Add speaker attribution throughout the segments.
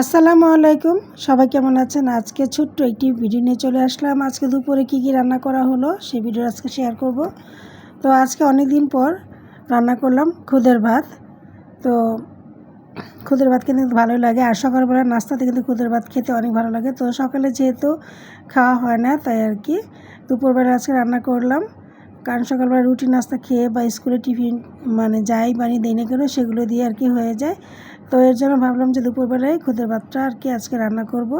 Speaker 1: আসসালামু আলাইকুম। সবাই কেমন আছেন? আজকে ছোট্ট একটি ভিডিও নিয়ে চলে আসলাম। আজকে দুপুরে কী রান্না করা হলো সেই ভিডিও আজকে শেয়ার করব। তো আজকে অনেক দিন পর রান্না করলাম খুদের ভাত। তো খুদের ভাত কিন্তু ভালোই লাগে, আর সকালবেলা নাস্তাতে কিন্তু খুদের ভাত খেতে অনেক ভালো লাগে। তো সকালে যেহেতু খাওয়া হয় না, তাই আর কি দুপুরবেলা আজকে রান্না করলাম। কারণ সকালবেলা রুটি নাস্তা খেয়ে বা স্কুলে টিফিন যাই বানিয়ে দেয় না কেন, সেগুলো দিয়ে আর কি হয়ে যায়। তো এর জন্য ভাবলাম যে দুপুরবেলায় খুদের ভাতটা আর কি আজকে রান্না করব।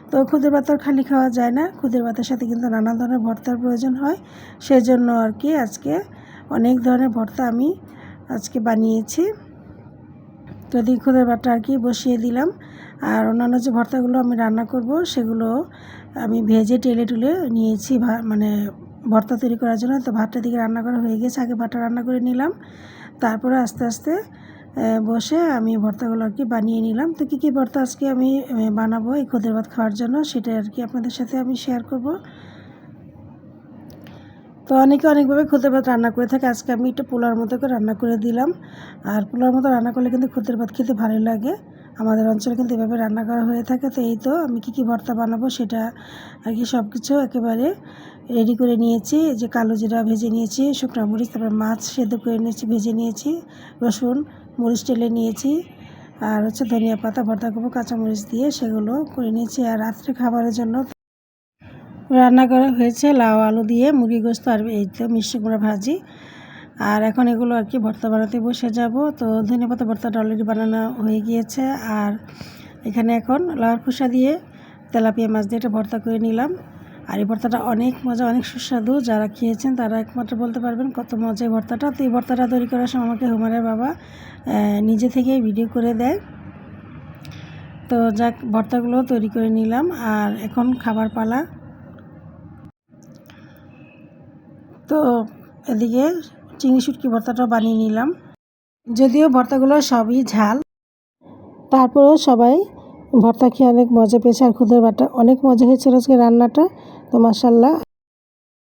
Speaker 1: তো খুদের ভাত তো খালি খাওয়া যায় না, খুদের ভাতের সাথে কিন্তু নানান ধরনের ভর্তার প্রয়োজন হয়। সেজন্য আর কি আজকে অনেক ধরনের ভর্তা আমি আজকে বানিয়েছি। তো খুদের ভাতটা আর কি বসিয়ে দিলাম। আর অন্যান্য যে ভর্তাগুলো আমি রান্না করব সেগুলো আমি ভেজে টেলে টুলে নিয়েছি ভর্তা তৈরি করার জন্য। তো ভাতটা দিকে রান্না করা হয়ে গেছে, আগে ভাতটা রান্না করে নিলাম, তারপরে আস্তে আস্তে বসে আমি ভর্তাগুলো আর কি বানিয়ে নিলাম। তো কী ভর্তা আজকে আমি বানাবো এই খুদের ভাত খাওয়ার জন্য, সেটা আর কি আপনাদের সাথে আমি শেয়ার করব। তো অনেকে অনেকভাবে খুদের ভাত রান্না করে থাকে, আজকে আমি একটু পোলার মতো করে রান্না করে দিলাম। আর পোলার মতো রান্না করলে কিন্তু খুদের ভাত খেতে ভালোই লাগে। আমাদের অঞ্চলে কিন্তু এভাবে রান্না করা হয়ে থাকে। তো এই তো আমি কী ভর্তা বানাবো সেটা আর কি সব কিছু একেবারে রেডি করে নিয়েছি। যে কালো জিরা ভেজে নিয়েছি, শুকনো মরিচ, তারপর মাছ সেদ্ধ করে নিয়েছি, ভেজে নিয়েছি, রসুন মরিচ টেলে নিয়েছি, আর ধনিয়া পাতা ভর্তা করবো কাঁচামরিচ দিয়ে, সেগুলো করে নিয়েছি। আর রাত্রে খাবারের জন্য রান্না করা হয়েছে লাউ আলু দিয়ে মুরগি গোস্ত, আর এই তো মিষ্টি কুমড়া ভাজি। আর এখন এগুলো আর কি ভর্তা বানাতে বসে যাব। তো ধনেপাতা ভর্তাটা অলরেডি বানানো হয়ে গিয়েছে। আর এখানে এখন লাউর খোসা দিয়ে তেলাপিয়া মাছ দিয়ে একটা ভর্তা করে নিলাম। আর এই ভর্তাটা অনেক মজা, অনেক সুস্বাদু। যারা খেয়েছেন তারা একমাত্র বলতে পারবেন কত মজা এই ভর্তাটা। তো এই ভর্তাটা তৈরি করার সময় আমাকে হুমারের বাবা নিজে থেকেই ভিডিও করে দেয়। তো যাক, ভর্তাগুলো তৈরি করে নিলাম, আর এখন খাবার পালা। তো এদিকে চিংড়ি শুটকি ভর্তাটাও বানিয়ে নিলাম। যদিও ভর্তাগুলো সবই ঝাল, তারপরেও সবাই ভর্তা খেয়ে অনেক মজা পেয়েছে। আর খুদের ভাতটা অনেক মজা হয়েছিল আজকে রান্নাটা। তো মাশাআল্লাহ।